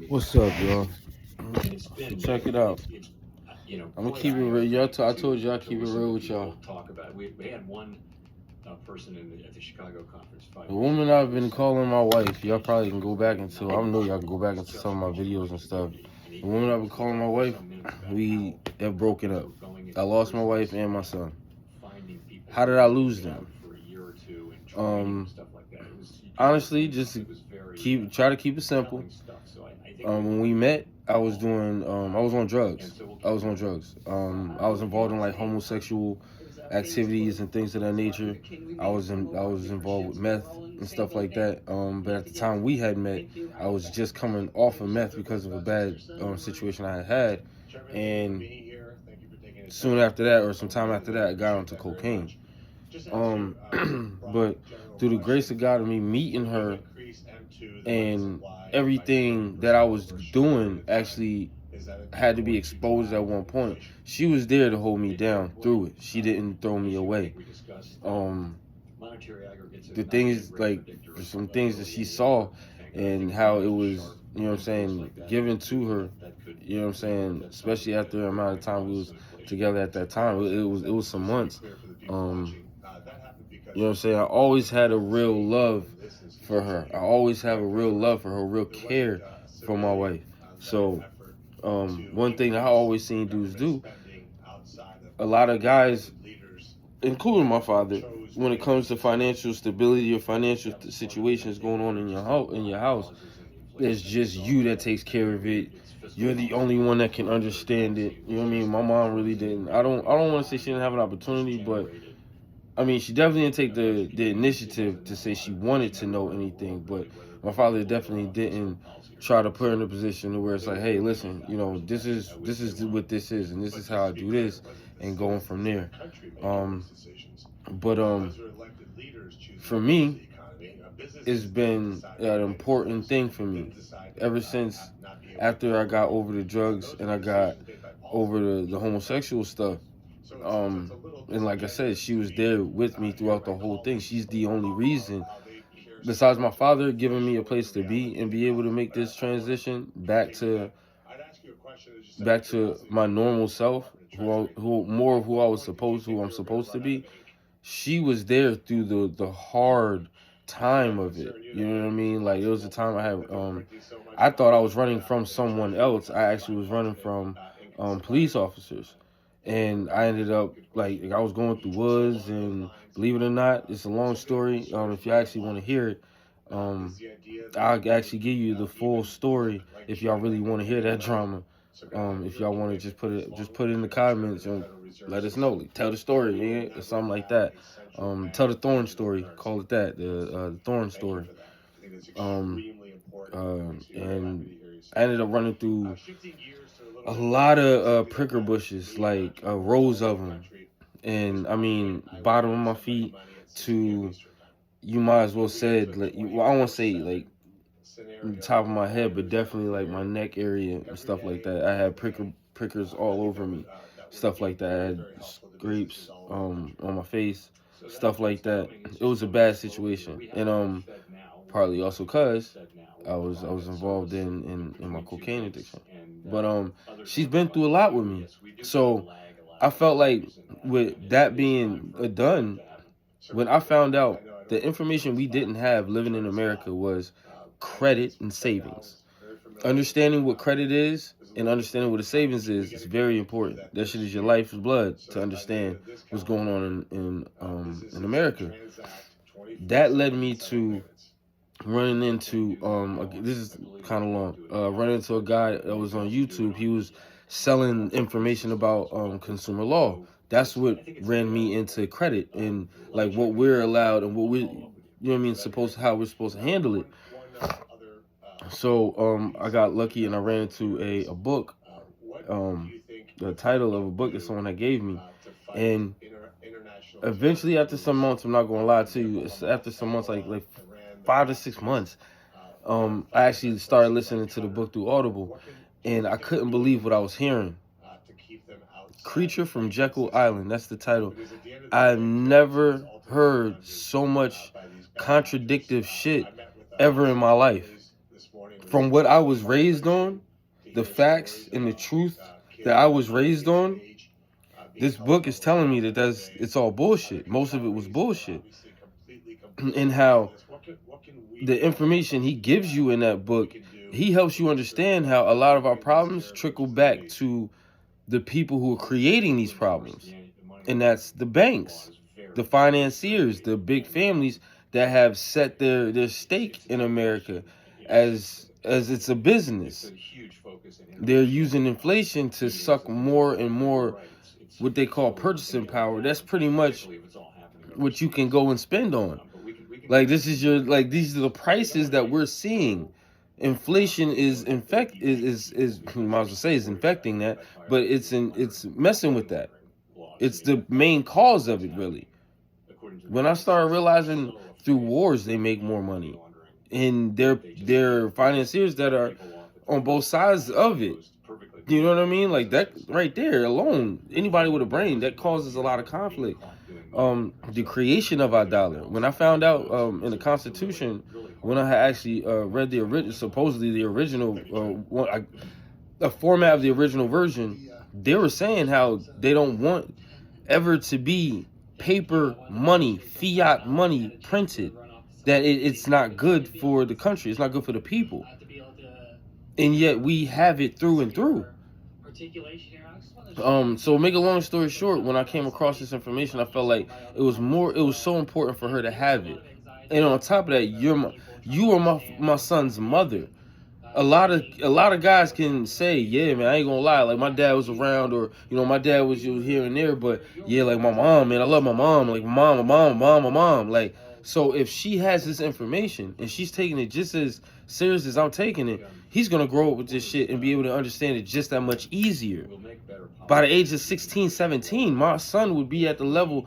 What's up, y'all? So check it out. I'm gonna keep it real. I told you I keep it real with y'all. The woman I've been calling my wife, y'all probably can go back into. I know y'all can go back into some of my videos and stuff. The woman I've been calling my wife, we have broken up. I lost my wife and my son. How did I lose them? Honestly, just try to keep it simple. When we met, I was on drugs. I was on drugs. I was involved in like homosexual activities and things of that nature. I was involved with meth and stuff like that. But at the time we had met, I was just coming off of meth because of a bad situation I had, and soon after that, or some time after that, I got onto cocaine. But through the grace of God and me meeting her and everything that I was doing actually had to be exposed at one point. She was there to hold me down through it. She didn't throw me away. The things like some things that she saw and how it was, you know what I'm saying, given to her, you know what I'm saying, especially after the amount of time we was together at that time. It was some months. You know what I'm saying? I always had a real love for her. I always have a real love for her, real care for my wife. So, one thing that I always seen dudes do, a lot of guys, including my father, when it comes to financial stability or financial situations going on in your house, it's just you that takes care of it. You're the only one that can understand it. You know what I mean? My mom really didn't. I don't want to say she didn't have an opportunity, but I mean, she definitely didn't take the initiative to say she wanted to know anything, but my father definitely didn't try to put her in a position where it's like, hey, listen, you know, this is what this is, and this is how I do this, and going from there. But for me, it's been an important thing for me ever since after I got over the drugs and I got over the homosexual stuff. And like I said, she was there with me throughout the whole thing. She's the only reason, besides my father giving me a place to be and be able to make this transition back to my normal self, who I'm supposed to be. She was there through the hard time of it. You know what I mean? Like it was a time I had I thought I was running from someone else. I actually was running from police officers. And I ended up like I was going through woods, and believe it or not, it's a long story. If you actually want to hear it, I'll actually give you the full story if y'all really want to hear that drama. If y'all want to just put it in the comments and let us know. Like, tell the story, yeah, or something like that. Tell the Thorn story. Call it that. The Thorn story. And I ended up running through a lot of pricker bushes, like rows of them, and I mean bottom of my feet to, you might as well said, like, well, I won't say like the top of my head, but definitely like my neck area and stuff like that. I had prickers all over me, stuff like that. I had scrapes on my face, stuff like that. It was a bad situation, and partly also cause I was involved in my cocaine addiction. But she's been through a lot with me. So I felt like with that being done, when I found out the information we didn't have living in America was credit and savings. Understanding what credit is and understanding what a savings is very important. That shit is your life's blood to understand what's going on in America. That led me to running into this is kind of long. Running into a guy that was on YouTube. He was selling information about consumer law. That's what ran me into credit and like what we're allowed and what we, you know what I mean, how we're supposed to handle it. So I got lucky and I ran into a book, the title of a book that someone had gave me, and eventually after some months, I'm not gonna lie to you, it's after some months, like 5 to 6 months, I actually started listening to the book through Audible, and I couldn't believe what I was hearing. Creature from Jekyll Island, that's the title. I've never heard so much contradictive shit ever in my life. from what I was raised on, the facts and the truth that I was raised on, this book is telling me that it's all bullshit. Most of it was bullshit. And how the information he gives you in that book, he helps you understand how a lot of our problems trickle back to the people who are creating these problems. And that's the banks, the financiers, the big families that have set their stake in America as it's a business. They're using inflation to suck more and more what they call purchasing power. That's pretty much what you can go and spend on. Like, this is your, like, these are the prices that we're seeing. Inflation is might as well say is infecting that, but it's messing with that. It's the main cause of it, really. When I started realizing through wars they make more money, and they're financiers that are on both sides of it. You know what I mean? Like, that right there alone, anybody with a brain, that causes a lot of conflict. The creation of our dollar. When I found out in the Constitution, when I had actually read the original, supposedly the original, the format of the original version, they were saying how they don't want ever to be paper money, fiat money printed. That it's not good for the country. It's not good for the people. And yet we have it through and through. So make a long story short, when I came across this information, I felt like it was so important for her to have it. And on top of that, you are my son's mother. A lot of guys can say, yeah, man, I ain't gonna lie, like, my dad was around, or, you know, my dad was here and there, but yeah, like, my mom, man, I love my mom, like, my mom, like, so if she has this information and she's taking it just as serious as I'm taking it, he's gonna grow up with this shit and be able to understand it just that much easier. By the age of 16, 17, my son would be at the level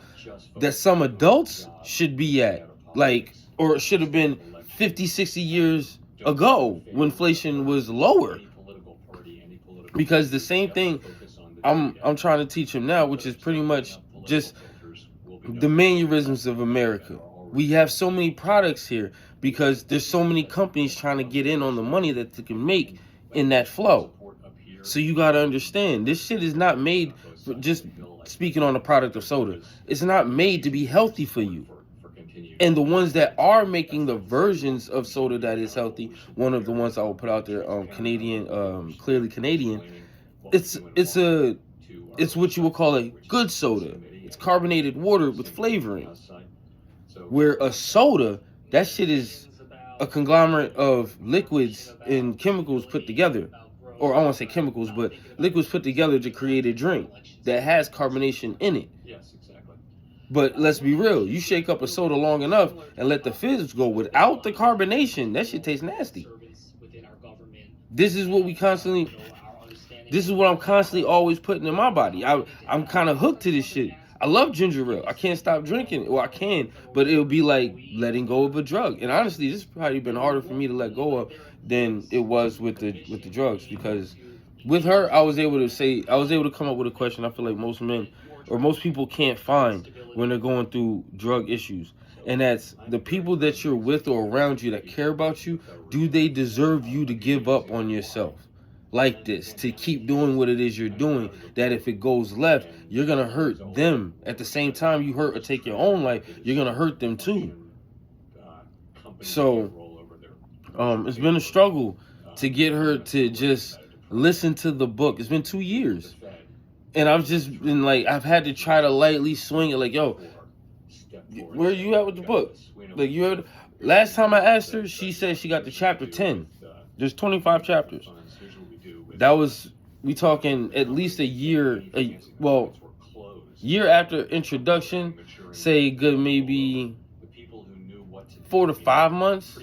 that some adults should be at, like, or should have been 50, 60 years ago when inflation was lower. Because the same thing I'm trying to teach him now, which is pretty much just the mannerisms of America. We have so many products here because there's so many companies trying to get in on the money that they can make in that flow. So you got to understand, this shit is not made for, just speaking on the product of soda, it's not made to be healthy for you. And the ones that are making the versions of soda that is healthy, one of the ones I will put out there, Canadian, clearly Canadian, it's what you would call a good soda. It's carbonated water with flavoring. Where a soda, that shit is a conglomerate of liquids and chemicals put together. Or I won't say chemicals, but liquids put together to create a drink that has carbonation in it. But let's be real, you shake up a soda long enough and let the fizz go without the carbonation, that shit tastes nasty. This is what I'm constantly always putting in my body. I'm kind of hooked to this shit. I love ginger ale. I can't stop drinking it. Well, I can, but it'll be like letting go of a drug. And honestly, this has probably been harder for me to let go of than it was with the drugs, because with her, I was able to come up with a question I feel like most men or most people can't find when they're going through drug issues. And that's the people that you're with or around you that care about you. Do they deserve you to give up on yourself like this, to keep doing what it is you're doing, that if it goes left, you're going to hurt them. At the same time you hurt or take your own life, you're going to hurt them too. So it's been a struggle to get her to just listen to the book. It's been 2 years. And I've just been like, I've had to try to lightly swing it, like, yo, where are you at with the book? Like, last time I asked her, she said she got to chapter 10. There's 25 chapters. That was, we talking at least a year after introduction, say good maybe 4 to 5 months.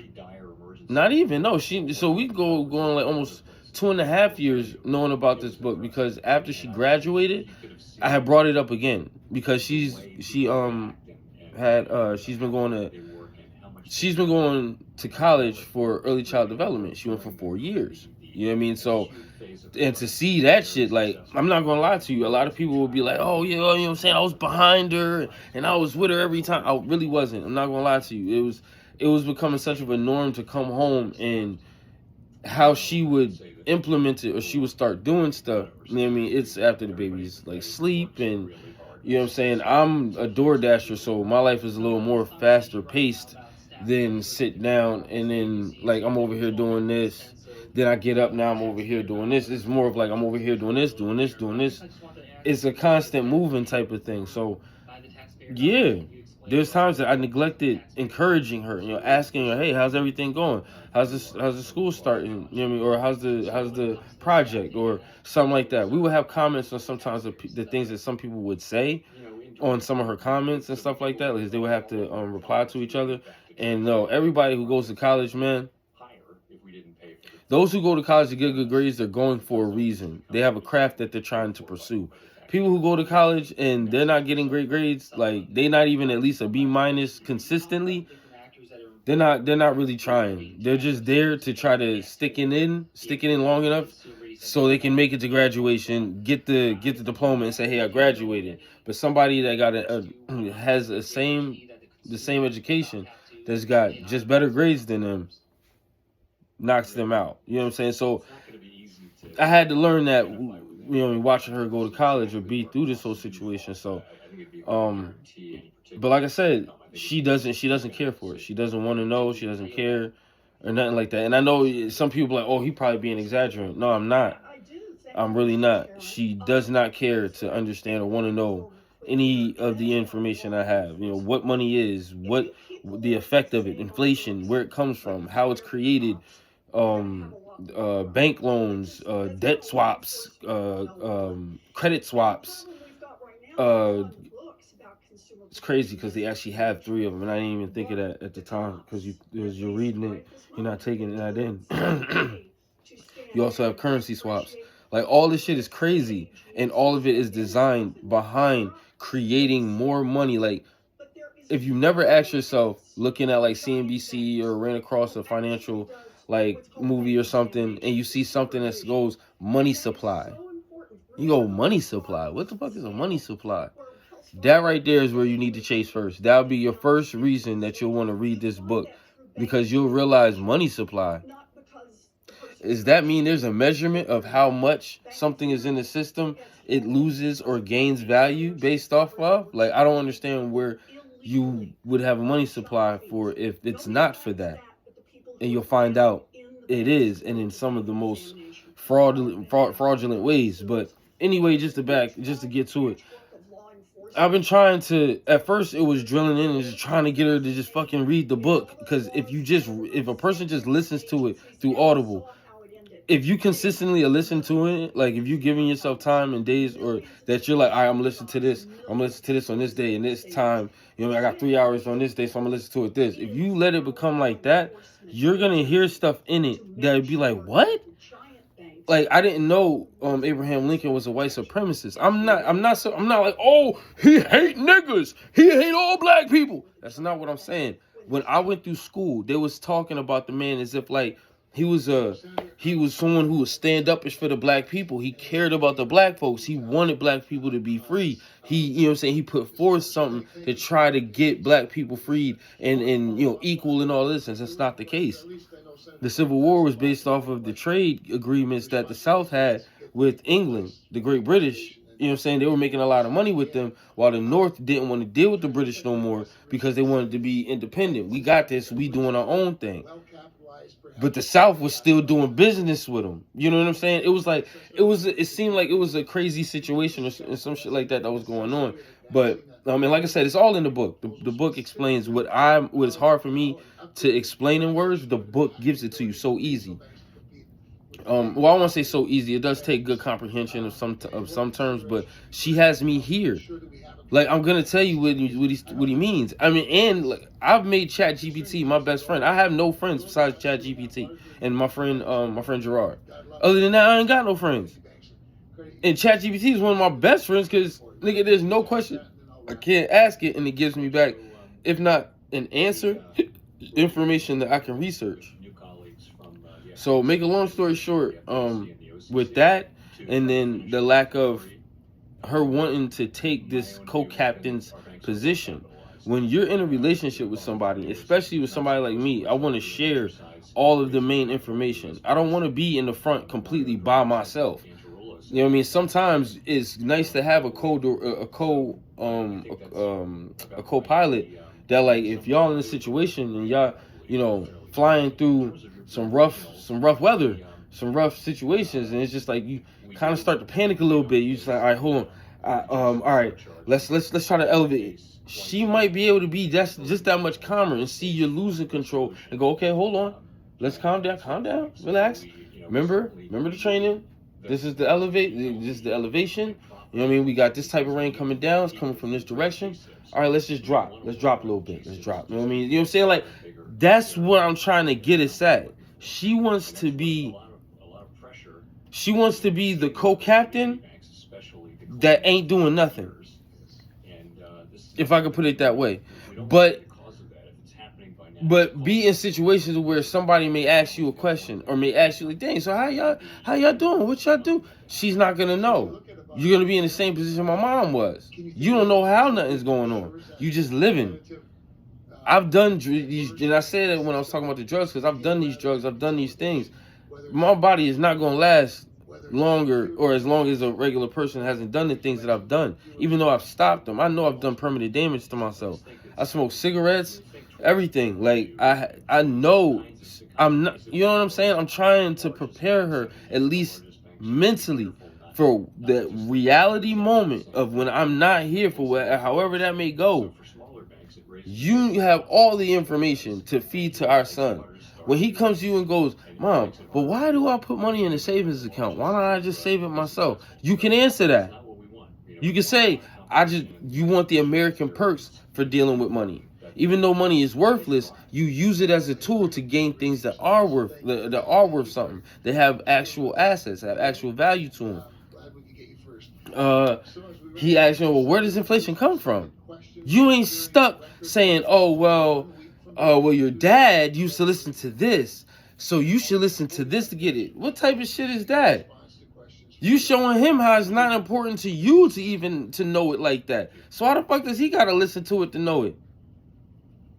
Not even, no. So we going like almost 2.5 years knowing about this book, because after she graduated, I had brought it up again because she's been going to college for early child development. She went for 4 years. You know what I mean? So, and to see that shit, like, I'm not gonna lie to you, a lot of people will be like, oh yeah, you know what I'm saying, I was behind her and I was with her every time. I really wasn't. I'm not gonna lie to you. It was becoming such of a norm to come home and how she would implement it, or she would start doing stuff. You know what I mean? It's after the baby's like sleep, and you know what I'm saying? I'm a door dasher, so my life is a little more faster paced than sit down and then like I'm over here doing this. Then I get up, now I'm over here doing this. It's more of like I'm over here doing this, doing this, doing this. It's a constant moving type of thing. So yeah, there's times that I neglected encouraging her, asking her, hey, how's everything going? How's the school starting? You know what I mean? Or how's the project or something like that. We would have comments on sometimes the things that some people would say on some of her comments and stuff like that, because they would have to reply to each other. And no, everybody who goes to college, man, those who go to college to get good grades, they're going for a reason. They have a craft that they're trying to pursue. People who go to college and they're not getting great grades, like they not even at least a B minus consistently, they're not really trying. They're just there to try to stick it in long enough so they can make it to graduation, get the diploma and say, hey, I graduated. But somebody that got has the same education, that's got just better grades than them, knocks them out. You know what I'm saying? So I had to learn that, watching her go to college or be through this whole situation. So, but like I said, she doesn't care for it. She doesn't want to know. She doesn't care or nothing like that. And I know some people are like, oh, he probably being exaggerating. No, I'm not. I'm really not. She does not care to understand or want to know any of the information I have. What money is, what the effect of it, inflation, where it comes from, how it's created, bank loans, debt swaps, credit swaps. It's crazy because they actually have three of them, and I didn't even think of that at the time because you're reading it, you're not taking it. I didn't. You also have currency swaps. Like all this shit is crazy, and all of it is designed behind creating more money. Like if you never asked yourself, looking at like CNBC or ran across a financial like movie or something, and you see something that goes money supply, you go, money supply? What the fuck is a money supply? That right there is where you need to chase first. That'll be your first reason that you'll want to read this book, because you'll realize money supply. Does that mean there's a measurement of how much something is in the system it loses or gains value based off of? Like, I don't understand where you would have a money supply for if it's not for that. And you'll find out it is, and in some of the most fraudulent ways. But anyway, just to get to it, I've been trying to, at first it was drilling in and just trying to get her to just fucking read the book. Because if a person just listens to it through Audible, if you consistently listen to it, like if you're giving yourself time and days, or that you're like, all right, I'm listening to this on this day and this time, I got 3 hours on this day, so I'm gonna listen to it this. If you let it become like that, you're gonna hear stuff in it that would be like, what? Like, I didn't know Abraham Lincoln was a white supremacist. I'm not like, oh, he hate niggas, he hate all black people. That's not what I'm saying. When I went through school, they was talking about the man as if like he was someone who would stand up for the black people. He cared about the black folks. He wanted black people to be free. He he put forth something to try to get black people freed and equal and all this, and that's not the case. The Civil War was based off of the trade agreements that the South had with England, the Great British. They were making a lot of money with them, while the North didn't want to deal with the British no more because they wanted to be independent. We got this, we doing our own thing. But the South was still doing business with them. You know what I'm saying? It seemed like it was a crazy situation or some shit like that was going on. But I mean, like I said, it's all in the book. The book explains what is hard for me to explain in words. The book gives it to you so easy. Well, I want to say so easy. It does take good comprehension of some terms, but she has me here. Like, I'm gonna tell you what he means. I mean, and like, I've made ChatGPT my best friend. I have no friends besides ChatGPT and my friend Gerard. Other than that, I ain't got no friends. And ChatGPT is one of my best friends because, nigga, there's no question I can't ask it and it gives me back, if not an answer, information that I can research. So, make a long story short, with that, and then the lack of her wanting to take this co-captain's position. When you're in a relationship with somebody, especially with somebody like me, I want to share all of the main information. I don't want to be in the front completely by myself. You know what I mean? Sometimes it's nice to have a co-pilot that, like, if y'all in a situation and y'all, flying through some rough weather, some rough situations, and it's just like you kind of start to panic a little bit. You just like, all right, hold on, all right, let's try to elevate. She might be able to be just that much calmer and see you're losing control and go, okay, hold on, let's calm down, relax. Remember the training. This is the elevation. You know what I mean? We got this type of rain coming down. It's coming from this direction. All right, let's just drop. Let's drop a little bit. Let's drop. You know what I mean? You know what I'm saying? Like, that's what I'm trying to get us at. She wants to be the co-captain that ain't doing nothing. If I could put it that way. But be in situations where somebody may ask you a question or may ask you, like, dang, so how y'all doing? What y'all do? She's not gonna know. You're gonna be in the same position my mom was. You don't know how nothing's going on. You just living. I've done these, and I say that when I was talking about the drugs, because I've done these drugs, I've done these things. My body is not gonna last longer or as long as a regular person hasn't done the things that I've done. Even though I've stopped them, I know I've done permanent damage to myself. I smoke cigarettes, everything. Like, I know I'm not, you know what I'm saying? I'm trying to prepare her, at least mentally, for the reality moment of when I'm not here, for however that may go. You have all the information to feed to our son. When he comes to you and goes, Mom, but why do I put money in a savings account? Why don't I just save it myself? You can answer that. You can say, you want the American perks for dealing with money. Even though money is worthless, you use it as a tool to gain things that are worth something. They have actual assets, have actual value to them. He asked, well, where does inflation come from? You ain't stuck saying, oh, well, your dad used to listen to this, so you should listen to this to get it. What type of shit is that? You showing him how it's not important to you to know it like that. So how the fuck does he gotta listen to it to know it?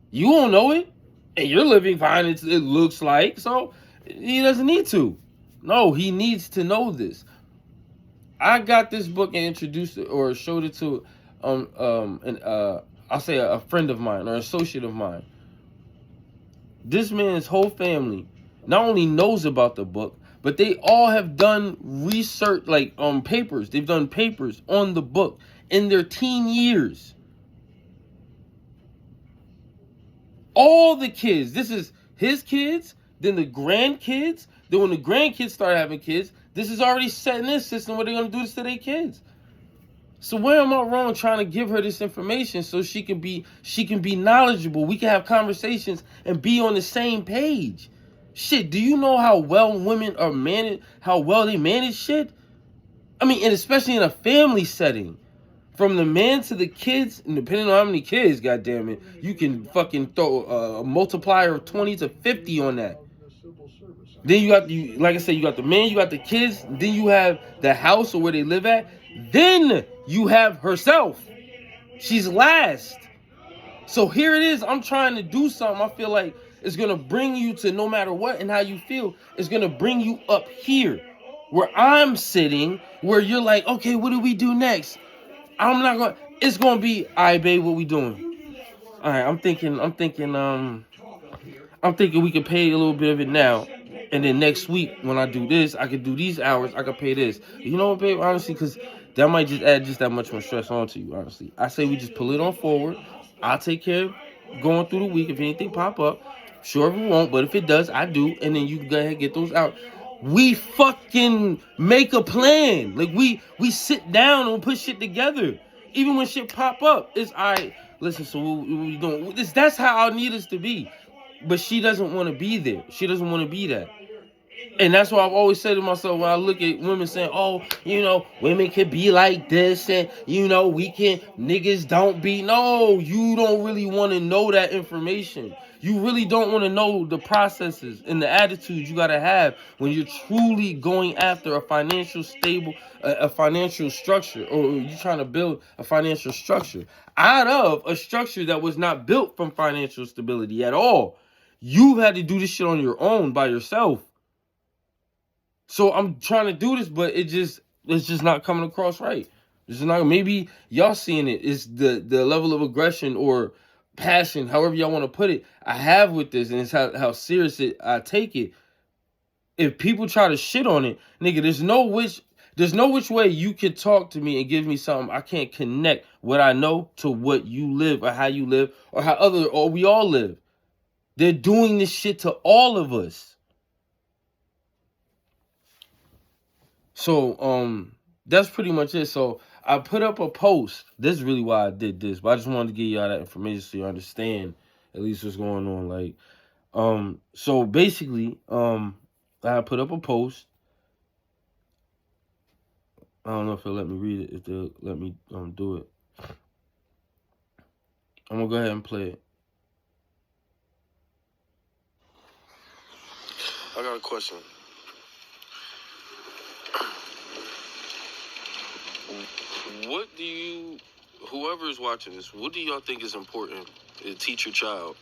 You don't know it, and you're living fine, it looks like, so he doesn't need to. No, he needs to know this. I got this book and introduced it or showed it to I'll say a friend of mine or associate of mine. This man's whole family not only knows about the book, but they all have done research, like papers. They've done papers on the book in their teen years. All the kids. This is his kids, then the grandkids. Then when the grandkids start having kids, this is already set in this system where they're going to do this to their kids. So where am I wrong trying to give her this information so she can be knowledgeable? We can have conversations and be on the same page. Shit, do you know how well women are managed, how well they manage shit? I mean, and especially in a family setting. From the man to the kids, and depending on how many kids, goddammit, you can fucking throw a multiplier of 20 to 50 on that. Then you got, like I said, you got the man, you got the kids, then you have the house or where they live at. Then you have herself. She's last. So here it is. I'm trying to do something. I feel like it's going to bring you to, no matter what and how you feel, it's going to bring you up here where I'm sitting, where you're like, okay, what do we do next? It's going to be, all right, babe, what we doing? All right, I'm thinking we can pay a little bit of it now. And then next week, when I do this, I could do these hours, I could pay this. You know what, babe, honestly, because that might just add just that much more stress onto you, honestly. I say we just pull it on forward. I'll take care of going through the week. If anything pop up, sure it won't, but if it does, I do. And then you can go ahead and get those out. We fucking make a plan. Like, we sit down and put shit together. Even when shit pop up, it's, all right, listen, so what we doing? That's how I need us to be. But she doesn't want to be there. She doesn't want to be that. And that's why I've always said to myself when I look at women saying, oh, women can be like this and, we can, niggas don't be. No, you don't really want to know that information. You really don't want to know the processes and the attitudes you got to have when you're truly going after a financial structure, or you're trying to build a financial structure out of a structure that was not built from financial stability at all. You've had to do this shit on your own by yourself. So I'm trying to do this, but it's just not coming across right. It's not. Maybe y'all seeing it. It's the level of aggression or passion, however y'all want to put it, I have with this, and it's how serious I take it. If people try to shit on it, nigga, there's no which way you can talk to me and give me something. I can't connect what I know to what you live or how you live or we all live. They're doing this shit to all of us. So that's pretty much it. So I put up a post. This is really why I did this, but I just wanted to give y'all that information so you understand at least what's going on. Like, so basically, I put up a post. I don't know if they'll let me read it, if they'll let me do it. I'm gonna go ahead and play it. I got a question. What do you, whoever is watching this, what do y'all think is important to teach your child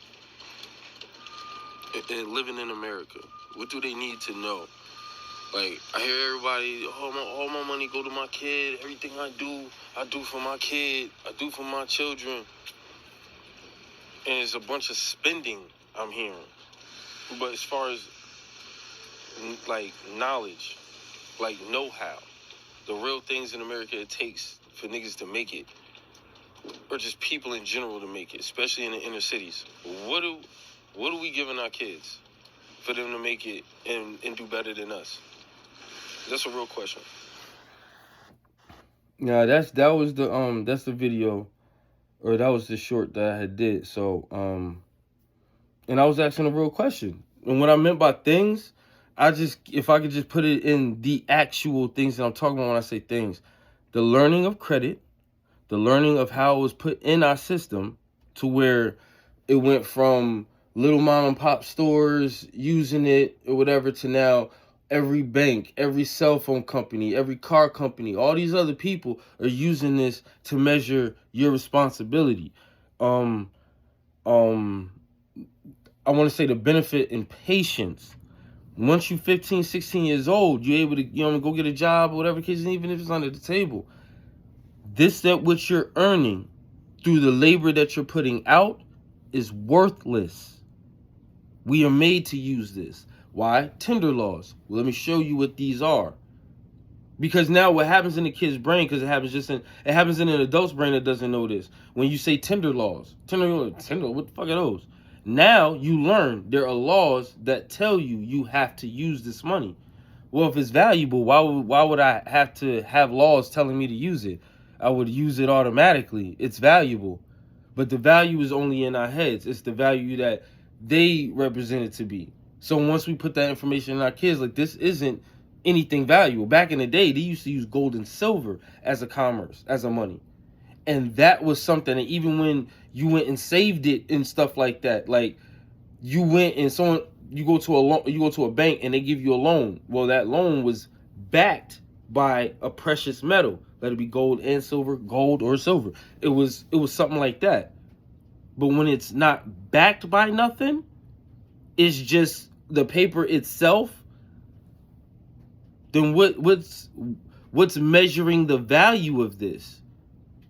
and living in America? What do they need to know? Like, I hear everybody, all my money go to my kid. Everything I do for my kid. I do for my children. And it's a bunch of spending I'm hearing. But as far as, like, knowledge, like know-how, the real things in America it takes for niggas to make it, or just people in general to make it, especially in the inner cities. What are we giving our kids for them to make it and do better than us? That's a real question. Yeah, that's the video, or that was the short that I had did. So and I was asking a real question. And what I meant by things, if I could just put it in the actual things that I'm talking about when I say things, the learning of credit, the learning of how it was put in our system to where it went from little mom and pop stores using it or whatever to now every bank, every cell phone company, every car company, all these other people are using this to measure your responsibility. I want to say the benefit in patience. Once you're 15, 16 years old, you're able to, go get a job or whatever case, even if it's under the table. That what you're earning through the labor that you're putting out is worthless. We are made to use this. Why? Tender laws. Well, let me show you what these are. Because now what happens in the kid's brain, because it happens in an adult's brain that doesn't know this. When you say tender laws, tender, what the fuck are those? Now you learn there are laws that tell you have to use this money. Well, if it's valuable, why would I have to have laws telling me to use it? I would use it automatically. It's valuable. But the value is only in our heads. It's the value that they represent it to be. So once we put that information in our kids, like, this isn't anything valuable. Back in the day, they used to use gold and silver as a commerce, as a money. And that was something that even when you went and saved it and stuff like that, like, you went and you go to a bank and they give you a loan. Well, that loan was backed by a precious metal. Let it be gold and silver, gold or silver. It was something like that. But when it's not backed by nothing, it's just the paper itself, then what's measuring the value of this?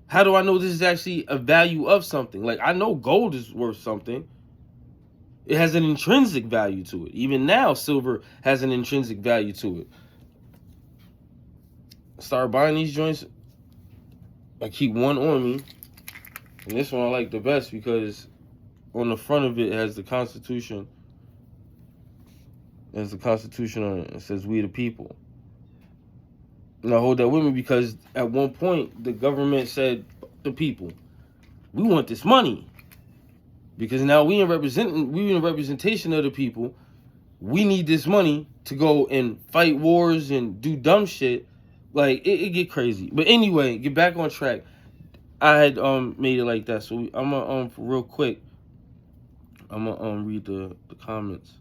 How do I know this is actually a value of something? Like, I know gold is worth something. It has an intrinsic value to it. Even now, silver has an intrinsic value to it. Start buying these joints. I keep one on me. And this one I like the best because on the front of it has the Constitution. There's the Constitution on it. It says, "We the people." And I hold that with me because at one point, the government said, "The people, we want this money." Because now we in representation of the people. We need this money to go and fight wars and do dumb shit. Like, it get crazy. But anyway, get back on track. I had made it like that. So I'm gonna real quick, I'm gonna read the comments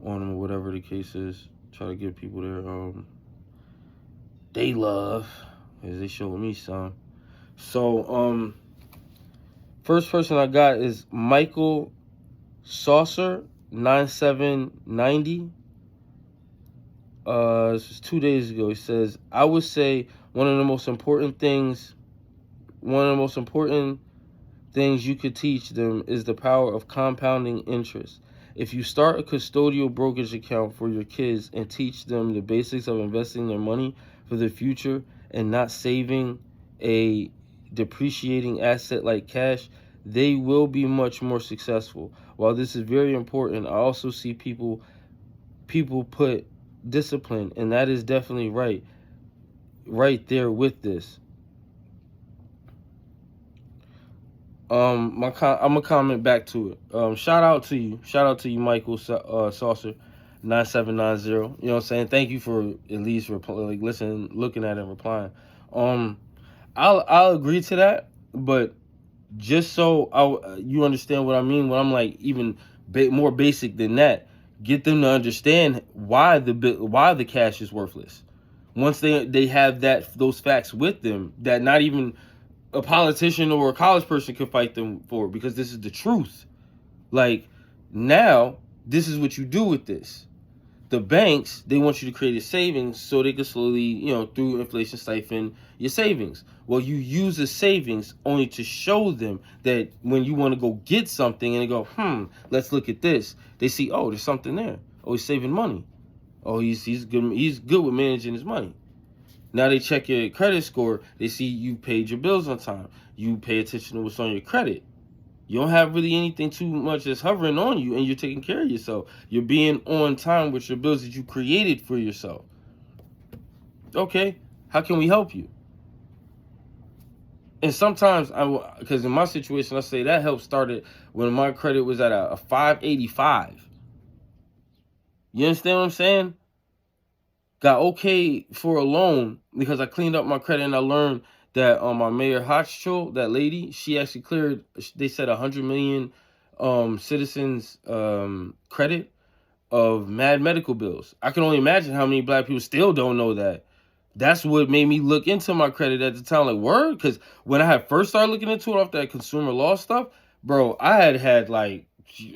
on them or whatever the case is. Try to give people their they love, as they showed me some. So first person I got is Michael Saucer 9790. This was 2 days ago. He says, I would say one of the most important things you could teach them is the power of compounding interest. If you start a custodial brokerage account for your kids and teach them the basics of investing their money for the future and not saving a depreciating asset like cash, they will be much more successful. While this is very important, I also see people put discipline, and that is definitely right there with this. I'm gonna comment back to it. Shout out to you, Michael Saucer 9790. You know what I'm saying? Thank you for at least listening, looking at it, and replying. I'll agree to that, but just so you understand what I mean when I'm like even more basic than that, get them to understand why the cash is worthless. Once they have those facts with them, that not even a politician or a college person could fight them for, because this is the truth. Like, now, this is what you do with this. The banks, they want you to create a savings so they can slowly, through inflation, siphon your savings. Well, you use the savings only to show them that when you want to go get something and they go, let's look at this. They see, oh, there's something there. Oh, he's saving money. Oh, he's good with managing his money. Now they check your credit score. They see you paid your bills on time. You pay attention to what's on your credit. You don't have really anything too much that's hovering on you, and you're taking care of yourself. You're being on time with your bills that you created for yourself. Okay, how can we help you? And sometimes, because in my situation, I say that help started when my credit was at a 585. You understand what I'm saying? Got okay for a loan because I cleaned up my credit, and I learned that my Mayor Hochschild, that lady, she actually cleared, they said 100 million citizens credit of mad medical bills. I can only imagine how many black people still don't know that. That's what made me look into my credit at the time. Like, word? Because when I had first started looking into it off that consumer law stuff, bro, I had like,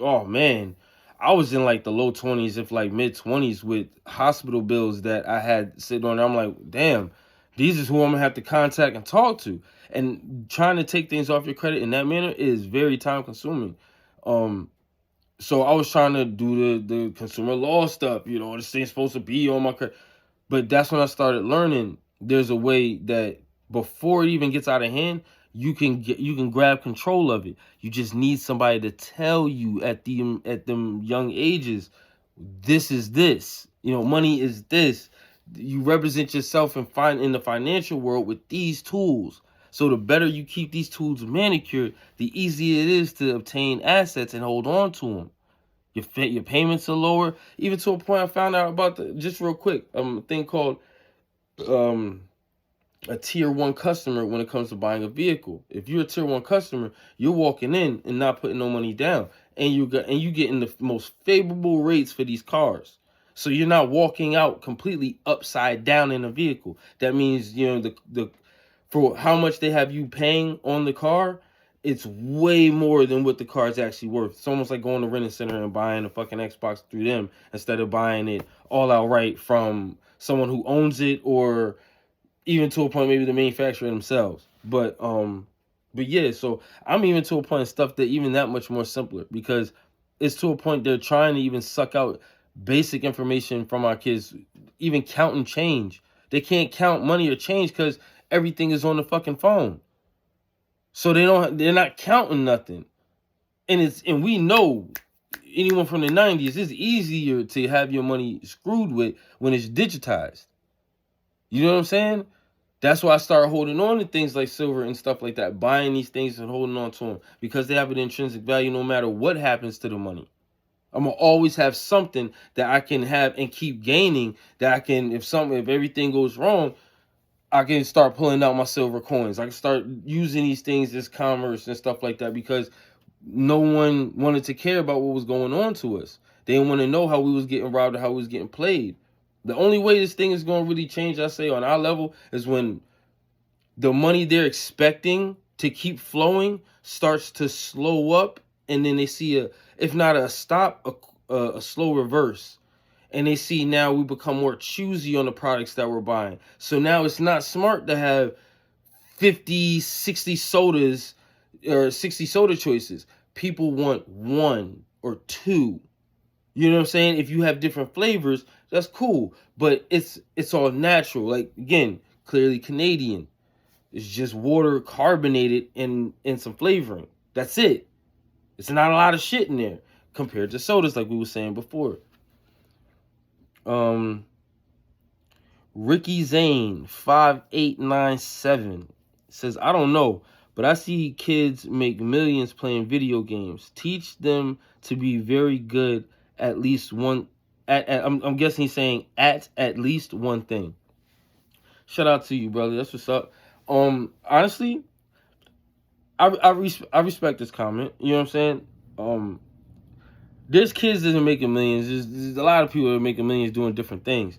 oh man, I was in like the low 20s, if like mid 20s, with hospital bills that I had sitting on there. I'm like, damn, these is who I'm gonna have to contact and talk to. And trying to take things off your credit in that manner is very time consuming. So I was trying to do the consumer law stuff, this thing's supposed to be on my credit. But that's when I started learning there's a way that before it even gets out of hand, you can grab control of it. You just need somebody to tell you at them young ages, this is this. Money is this. You represent yourself in the financial world with these tools. So the better you keep these tools manicured, the easier it is to obtain assets and hold on to them. Your payments are lower, even to a point I found out about just real quick, a thing called a tier 1 customer when it comes to buying a vehicle. If you're a tier 1 customer, you're walking in and not putting no money down, and you getting the most favorable rates for these cars. So you're not walking out completely upside down in a vehicle. That means the for how much they have you paying on the car, it's way more than what the car is actually worth. It's almost like going to Rent a Center and buying a fucking Xbox through them instead of buying it all outright from someone who owns it, or even to a point maybe the manufacturer themselves. But yeah, so I'm even to a point of stuff that even that much more simpler, because it's to a point they're trying to even suck out basic information from our kids, even counting change. They can't count money or change because everything is on the fucking phone. So they're not counting nothing. And we know, anyone from the 90s, it's easier to have your money screwed with when it's digitized. You know what I'm saying? That's why I started holding on to things like silver and stuff like that, buying these things and holding on to them, because they have an intrinsic value no matter what happens to the money. I'm going to always have something that I can have and keep gaining, that I can, if everything goes wrong, I can start pulling out my silver coins. I can start using these things as commerce and stuff like that, because no one wanted to care about what was going on to us. They didn't want to know how we was getting robbed or how we was getting played. The only way this thing is going to really change, I say, on our level, is when the money they're expecting to keep flowing starts to slow up, and then they see if not a stop, a slow reverse. And they see now we become more choosy on the products that we're buying. So now it's not smart to have 50, 60 sodas or 60 soda choices. People want one or two. You know what I'm saying? If you have different flavors, that's cool. But it's all natural. Like, again, clearly Canadian. It's just water carbonated and some flavoring. That's it. It's not a lot of shit in there compared to sodas like we were saying before. Ricky Zane 5897 says, I don't know, but I see kids make millions playing video games. Teach them to be very good at least one I'm guessing he's saying at least one thing. Shout out to you, brother. That's what's up. Honestly, I respect this comment. You know what I'm saying? There's kids that are making millions. There's a lot of people that are making millions doing different things.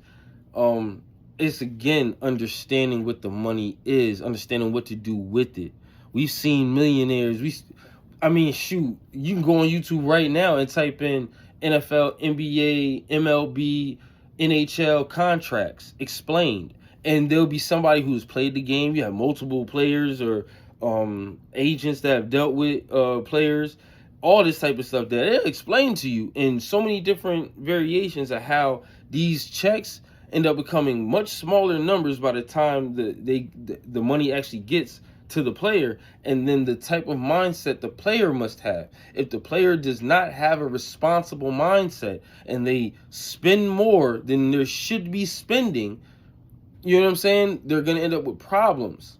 It's again understanding what the money is, understanding what to do with it. We've seen millionaires. Shoot, you can go on YouTube right now and type in NFL, NBA, MLB, NHL contracts explained, and there'll be somebody who's played the game. You have multiple players or agents that have dealt with players, all this type of stuff that it'll explain to you in so many different variations of how these checks end up becoming much smaller numbers by the time the money actually gets to the player, and then the type of mindset the player must have. If the player does not have a responsible mindset and they spend more than there should be spending, you know what I'm saying, they're going to end up with problems.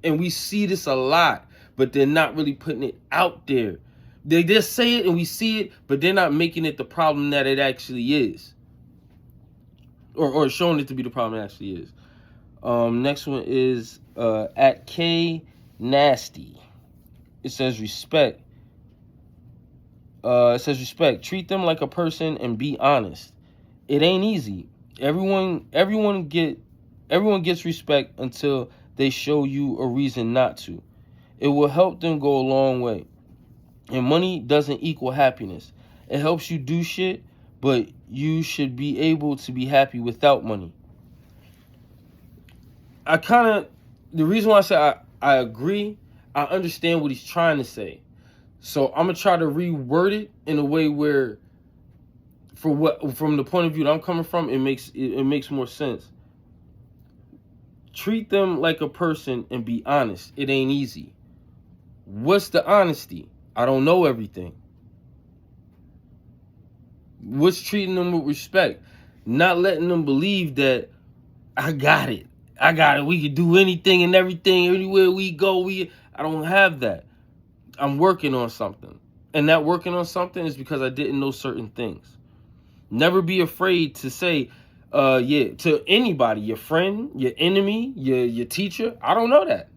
And we see this a lot, but they're not really putting it out there. They just say it and we see it, but they're not making it the problem that it actually is. Or showing it to be the problem it actually is. Next one is at K Nasty. It says respect. Treat them like a person and be honest. It ain't easy. Everyone gets respect until they show you a reason not to. It will help them go a long way. And money doesn't equal happiness. It helps you do shit, but you should be able to be happy without money. The reason why I say I agree, I understand what he's trying to say. So I'm going to try to reword it in a way where, from the point of view that I'm coming from, it makes more sense. Treat them like a person and be honest. It ain't easy. What's the honesty? I don't know everything. What's treating them with respect? Not letting them believe that I got it. We can do anything and everything. Anywhere we go, I don't have that. I'm working on something. And that working on something is because I didn't know certain things. Never be afraid to say, to anybody, your friend, your enemy, your teacher, I don't know that.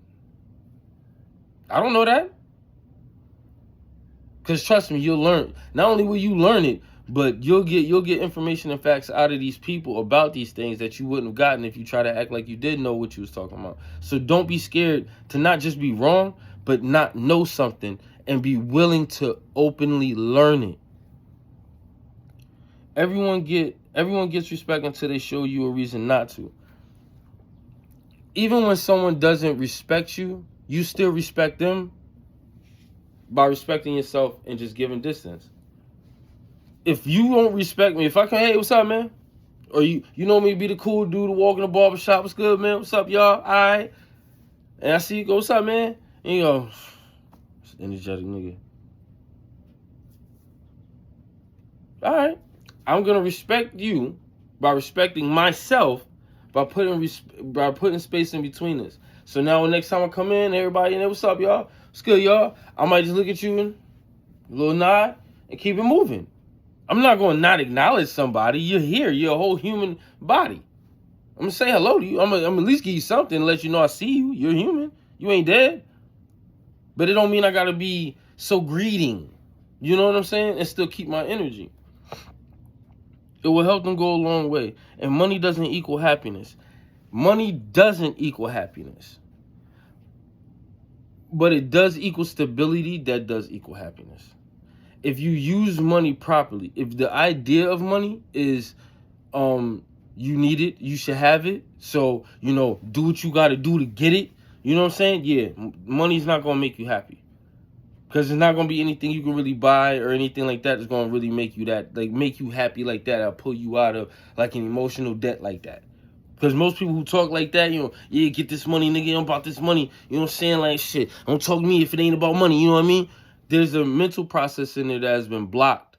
Because trust me, you'll learn. Not only will you learn it, but you'll get information and facts out of these people about these things that you wouldn't have gotten if you try to act like you did know what you was talking about. So don't be scared to not just be wrong, but not know something and be willing to openly learn it. Everyone gets respect until they show you a reason not to. Even when someone doesn't respect you, you still respect them by respecting yourself and just giving distance. If you don't respect me, if I can, hey, what's up, man? Or you know me to be the cool dude to walk in the barbershop. What's good, man? What's up, y'all? All right. And I see you go, what's up, man? And you go, energetic nigga. All right. I'm going to respect you by respecting myself by putting space in between us. So now next time I come in, everybody in there, what's up, y'all? What's good, y'all? I might just look at you and a little nod and keep it moving. I'm not going to not acknowledge somebody. You're here. You're a whole human body. I'm going to say hello to you. I'm going to at least give you something and let you know I see you. You're human. You ain't dead. But it don't mean I got to be so greeting. You know what I'm saying? And still keep my energy. It will help them go a long way. And money doesn't equal happiness. Money doesn't equal happiness. But it does equal stability. That does equal happiness. if you use money properly, if the idea of money is you need it, you should have it, so do what you got to do to get it, you know what I'm saying? Yeah, money's not gonna make you happy, because there's not gonna be anything you can really buy or anything like that that's gonna really make you happy like that, or pull you out of like an emotional debt like that. Because most people who talk like that, yeah, get this money, nigga, I'm about this money, you know what I'm saying? Like, shit, don't talk to me if it ain't about money, you know what I mean? There's a mental process in there that has been blocked,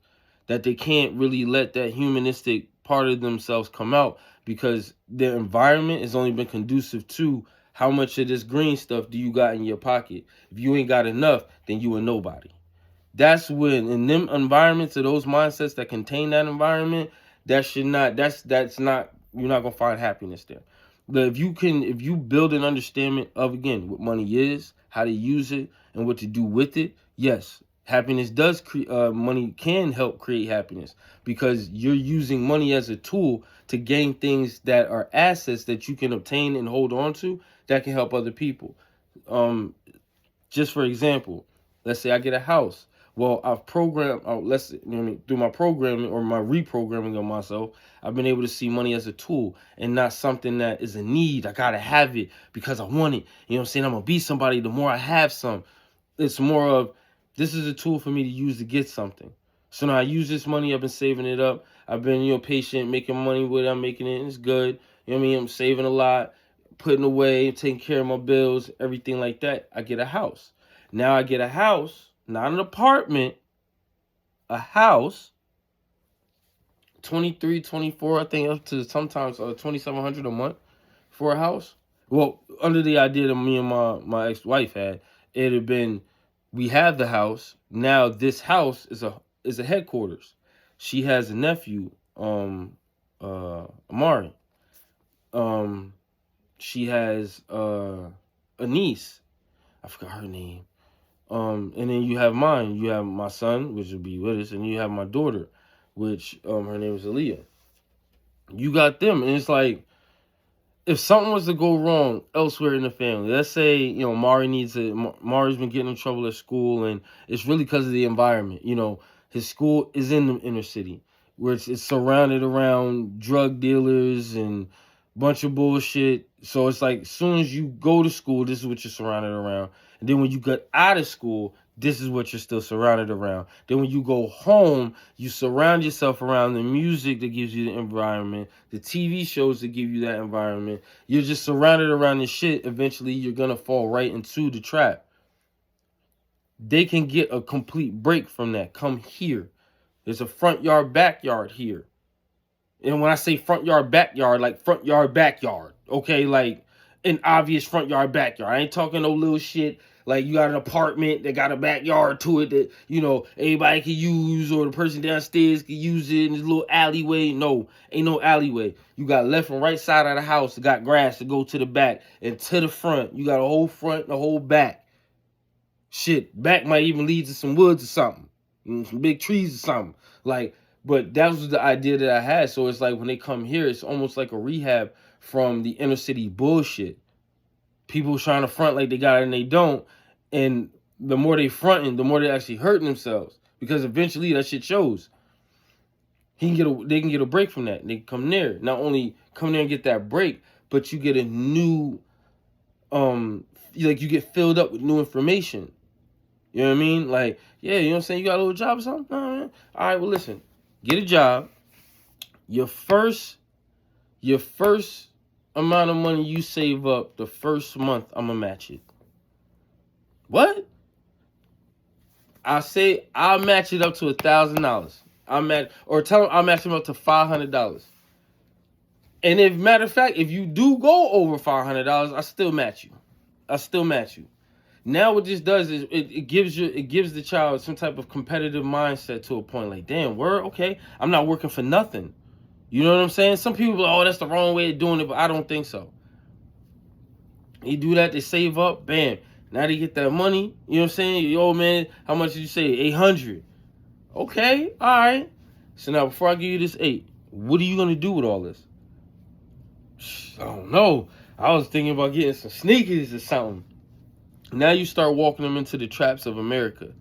that they can't really let that humanistic part of themselves come out, because their environment has only been conducive to how much of this green stuff do you got in your pocket. If you ain't got enough, then you a nobody. That's when, in them environments, or those mindsets that contain that environment, that's not, you're not gonna find happiness there. But if you build an understanding of, again, what money is, how to use it, and what to do with it, yes, happiness does money can help create happiness, because you're using money as a tool to gain things that are assets that you can obtain and hold on to that can help other people. Just for example, let's say I get a house. Well, I've programmed, through my programming or my reprogramming of myself, I've been able to see money as a tool and not something that is a need. I gotta have it because I want it. You know what I'm saying? I'm gonna be somebody the more I have some. It's more of, this is a tool for me to use to get something. So now I use this money, I've been saving it up. I've been, patient, making money with it. I'm making it, and it's good. You know what I mean? I'm saving a lot, putting away, taking care of my bills, everything like that. I get a house. Now I get a house, not an apartment, a house, 23, 24, I think up to sometimes $2,700 a month for a house. Well, under the idea that me and my ex-wife had, it'd have been, we have the house. Now this house is a headquarters. She has a nephew, Amari. She has a niece. I forgot her name. And then you have mine. You have my son, which will be with us, and you have my daughter, which her name is Aaliyah. You got them, and it's like, if something was to go wrong elsewhere in the family, let's say, Mari's been getting in trouble at school, and it's really because of the environment. His school is in the inner city, where it's surrounded around drug dealers and bunch of bullshit. So it's like, as soon as you go to school, this is what you're surrounded around. And then when you get out of school, this is what you're still surrounded around. Then when you go home, you surround yourself around the music that gives you the environment, the TV shows that give you that environment. You're just surrounded around this shit. Eventually, you're going to fall right into the trap. They can get a complete break from that. Come here. There's a front yard, backyard here. And when I say front yard, backyard, like front yard, backyard, okay? Like an obvious front yard, backyard. I ain't talking no little shit like you got an apartment that got a backyard to it that, everybody can use, or the person downstairs can use it in this little alleyway. No, ain't no alleyway. You got left and right side of the house that got grass to go to the back and to the front. You got a whole front and a whole back. Shit, back might even lead to some woods or something, some big trees or something. But that was the idea that I had. So it's like, when they come here, it's almost like a rehab from the inner city bullshit. People trying to front like they got it and they don't. And the more they fronting, the more they actually hurting themselves. Because eventually that shit shows. They can get a break from that. They come there. Not only come there and get that break, but you get a new, you get filled up with new information. You know what I mean? Like, yeah, you know what I'm saying? You got a little job or something? No, man. All right, well, listen. Get a job. Your first amount of money you save up the first month, I'm going to match it. What? I'll match it up to $1,000. I'll match them up to $500. And if, matter of fact, if you do go over $500, I still match you. Now what this does is it gives the child some type of competitive mindset to a point. Like, damn, okay, I'm not working for nothing. You know what I'm saying? Some people are, that's the wrong way of doing it, but I don't think so. You do that, they save up, bam. Now they get that money. You know what I'm saying? Yo, man, how much did you say? 800. Okay, all right. So now before I give you this 8, what are you going to do with all this? I don't know. I was thinking about getting some sneakers or something. Now you start walking them into the traps of America.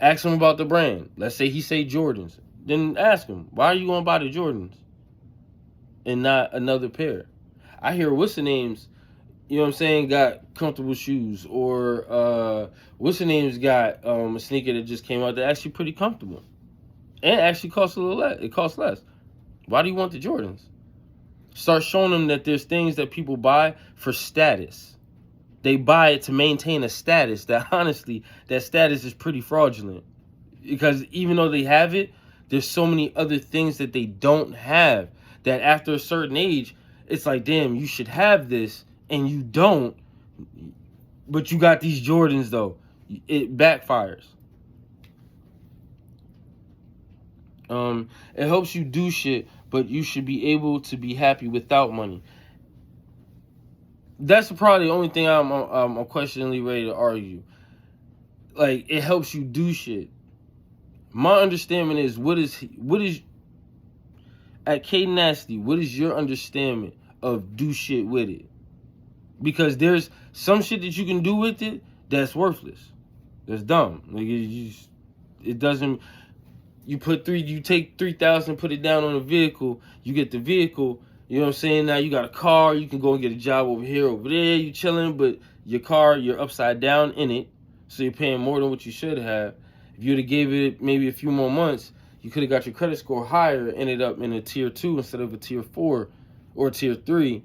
Ask him about the brand. Let's say he say Jordans. Then ask him, why are you going to buy the Jordans and not another pair? I hear what's the names, you know what I'm saying, got comfortable shoes, or what's the names got a sneaker that just came out that actually pretty comfortable and actually costs a little less. It costs less. Why do you want the Jordans? Start showing them that there's things that people buy for status. They buy it to maintain a status that honestly, that status is pretty fraudulent. Because even though they have it, there's so many other things that they don't have that after a certain age, it's like, damn, you should have this and you don't, but you got these Jordans though. It backfires. It helps you do shit, but you should be able to be happy without money. That's probably the only thing I'm questioningly ready to argue. Like, it helps you do shit. My understanding is what is at K Nasty, what is your understanding of do shit with it? Because there's some shit that you can do with it that's worthless. That's dumb. Like, it doesn't. You take 3,000, put it down on a vehicle, you get the vehicle, you know what I'm saying? Now you got a car, you can go and get a job over here, over there, you chilling, but your car, you're upside down in it, so you're paying more than what you should have. If you'd have gave it maybe a few more months, you could have got your credit score higher, ended up in a tier 2 instead of a tier 4 or a tier 3,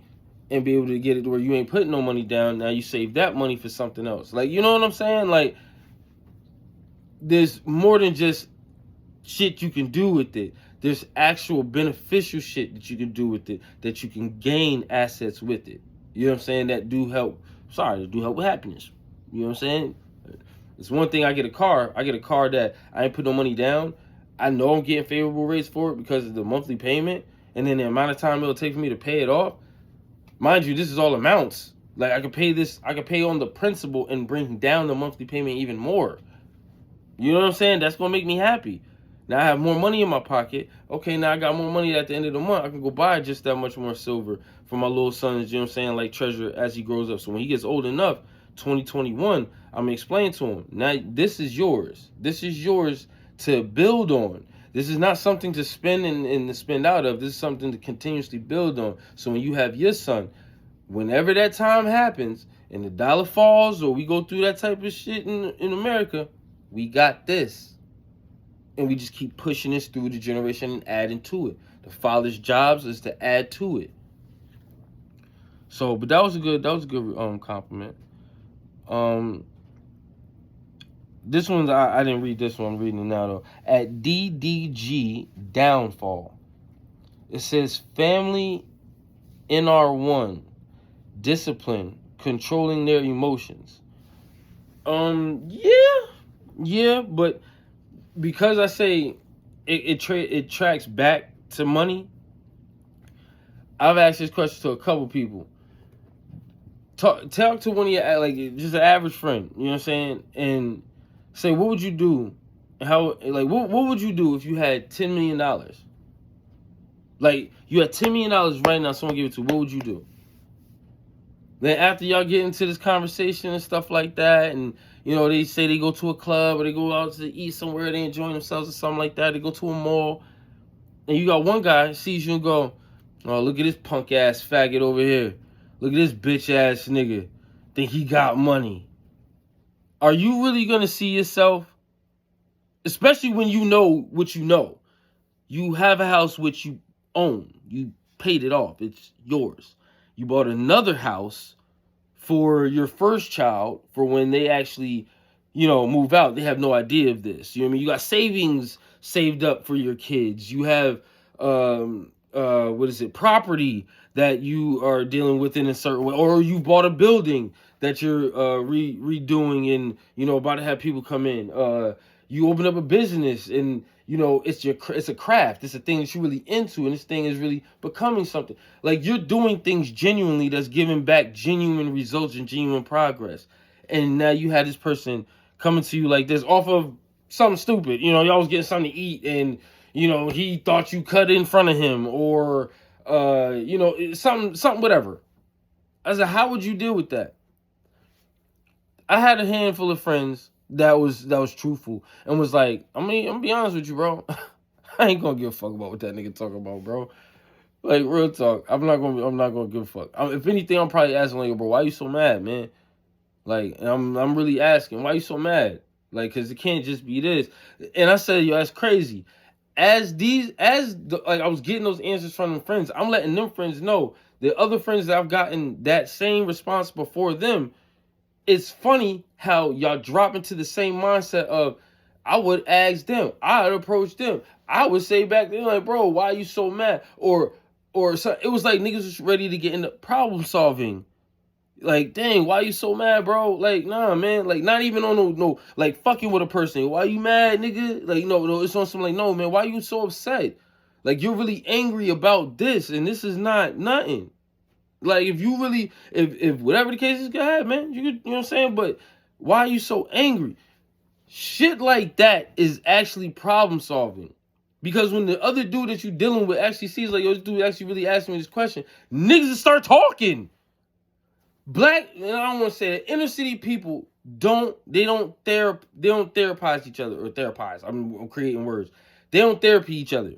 and be able to get it to where you ain't putting no money down. Now you save that money for something else. Like, you know what I'm saying? Like, there's more than just shit you can do with it. There's actual beneficial shit that you can do with it, that you can gain assets with it. You know what I'm saying? That do help. That do help with happiness. You know what I'm saying? It's one thing I get a car that I ain't put no money down. I know I'm getting favorable rates for it because of the monthly payment and then the amount of time it'll take for me to pay it off. Mind you, this is all amounts. Like, I could pay on the principal and bring down the monthly payment even more. You know what I'm saying? That's gonna make me happy. Now I have more money in my pocket. Okay, now I got more money at the end of the month. I can go buy just that much more silver for my little sons, you know what I'm saying, like treasure as he grows up. So when he gets old enough, 2021, I'm going to explain to him, now this is yours. This is yours to build on. This is not something to spend and to spend out of. This is something to continuously build on. So when you have your son, whenever that time happens and the dollar falls or we go through that type of shit in America, we got this. And we just keep pushing this through the generation and adding to it. The father's jobs is to add to it. So, but that was a good compliment. This one's I didn't read this one. I'm reading it now though. At DDG Downfall, it says family NR1 discipline, controlling their emotions. Yeah, but because I say it tracks back to money, I've asked this question to a couple people. Talk to one of your, like, just an average friend, you know what I'm saying, and say, what would you do? What would you do if you had $10 million? Like, you had $10 million right now, someone gave it to you, what would you do? Then after y'all get into this conversation and stuff like that, and you know, they say they go to a club or they go out to eat somewhere, they enjoy themselves or something like that, they go to a mall, and you got one guy sees you and go, oh, look at this punk ass faggot over here. Look at this bitch ass nigga. Think he got money. Are you really gonna see yourself? Especially when you know what you know. You have a house which you own. You paid it off. It's yours. You bought another house for your first child for when they actually, you know, move out. They have no idea of this. You know what I mean? You got savings saved up for your kids. You have property that you are dealing with in a certain way, or you bought a building that you're redoing and, you know, about to have people come in. You open up a business and, you know, it's a craft. It's a thing that you're really into, and this thing is really becoming something. Like, you're doing things genuinely that's giving back genuine results and genuine progress. And now you had this person coming to you like this off of something stupid. You know, y'all was getting something to eat and, you know, he thought you cut in front of him, or you know, something whatever. I said, how would you deal with that? I had a handful of friends that was truthful and was like, I mean, I'm gonna be honest with you, bro. I ain't gonna give a fuck about what that nigga talking about, bro. Like, real talk. I'm not gonna give a fuck. If anything, I'm probably asking, like, bro, why you so mad, man? Like, I'm really asking, why you so mad? Like, cause it can't just be this. And I said, yo, that's crazy. Like, I was getting those answers from them friends. I'm letting them friends know the other friends that I've gotten that same response before them. It's funny how y'all drop into the same mindset of, I would ask them, I would approach them, I would say back then, like, bro, why are you so mad? Or so it was like niggas was ready to get into problem solving. Like, dang, why you so mad, bro? Like, nah, man. Like, not even on no, like, fucking with a person. Why you mad, nigga? Like, no, it's on some, like, no, man, why you so upset? Like, you're really angry about this, and this is not nothing. Like, if you really, if whatever the case is, go ahead, man. You know what I'm saying? But why are you so angry? Shit like that is actually problem solving. Because when the other dude that you dealing with actually sees, like, yo, this dude actually really asking me this question, niggas start talking. Black, and I don't want to say that, inner city people don't therapize each other, or therapize. I'm creating words. They don't therapy each other.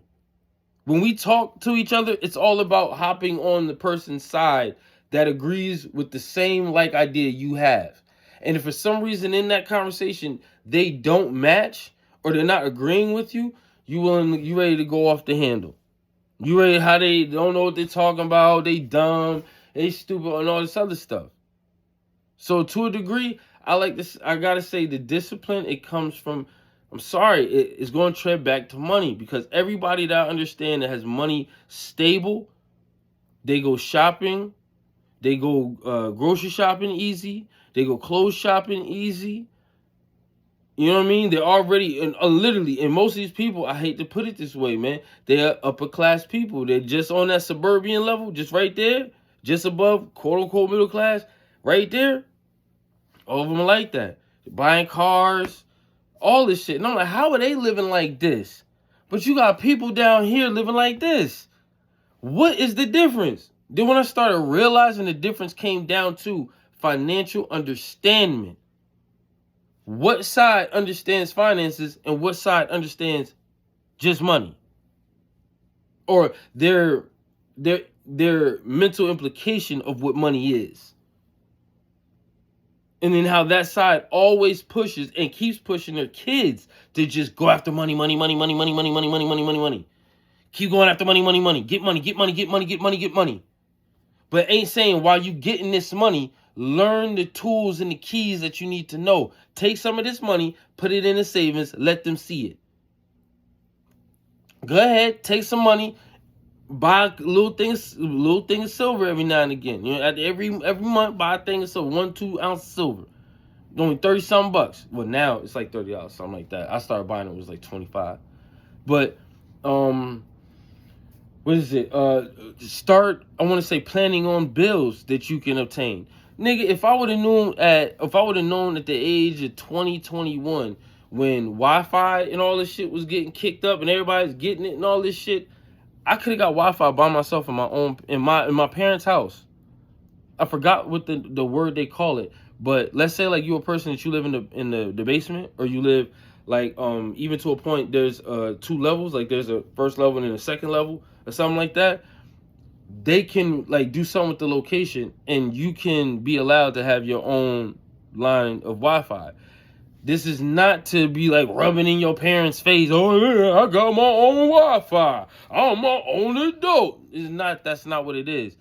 When we talk to each other, it's all about hopping on the person's side that agrees with the same like idea you have. And if for some reason in that conversation they don't match or they're not agreeing with you, you ready to go off the handle. You ready how they don't know what they're talking about, they dumb, they stupid, and all this other stuff. So to a degree, I like this. I gotta say the discipline, it comes from, I'm sorry, it's going to tread back to money, because everybody that I understand that has money stable, they go shopping, they go grocery shopping easy, they go clothes shopping easy. You know what I mean? They're already, and literally, and most of these people, I hate to put it this way, man, they're upper class people. They're just on that suburban level, just right there, just above quote unquote middle class, right there. All of them are like that. They're buying cars, all this shit. And I'm like, how are they living like this? But you got people down here living like this. What is the difference? Then when I started realizing the difference came down to financial understanding. What side understands finances and what side understands just money? Or their mental implication of what money is. And then how that side always pushes and keeps pushing their kids to just go after money. Keep going after money. Get money. But ain't saying while you getting this money, learn the tools and the keys that you need to know. Take some of this money, put it in the savings, let them see it. Go ahead, take some money, buy little things of silver every now and again. You know, at every month, buy a thing of silver, 1-2 ounce of silver. Only 30 something bucks. Well, now it's like $30, something like that. I started buying it was like 25. But what is it? Start, I want to say, planning on bills that you can obtain. Nigga, if I would have known at the age of 2021 when Wi-Fi and all this shit was getting kicked up and everybody's getting it and all this shit, I could have got Wi-Fi by myself in my parents' house. I forgot what the word they call it, but let's say like you a person that you live in the basement, or you live like even to a point there's 2 levels, like there's a first level and then a second level or something like that. They can like do something with the location and you can be allowed to have your own line of Wi-Fi. This is not to be like rubbing in your parents' face. Oh yeah, I got my own Wi-Fi. I'm my own adult. That's not what it is.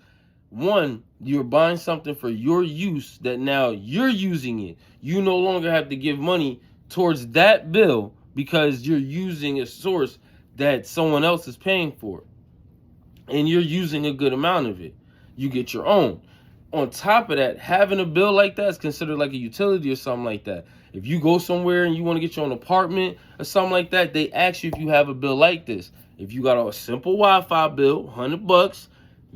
One, you're buying something for your use that now you're using it. You no longer have to give money towards that bill because you're using a source that someone else is paying for. And you're using a good amount of it. You get your own. On top of that, having a bill like that is considered like a utility or something like that. If you go somewhere and you want to get your own apartment or something like that, they ask you if you have a bill like this. If you got a simple Wi-Fi bill, $100,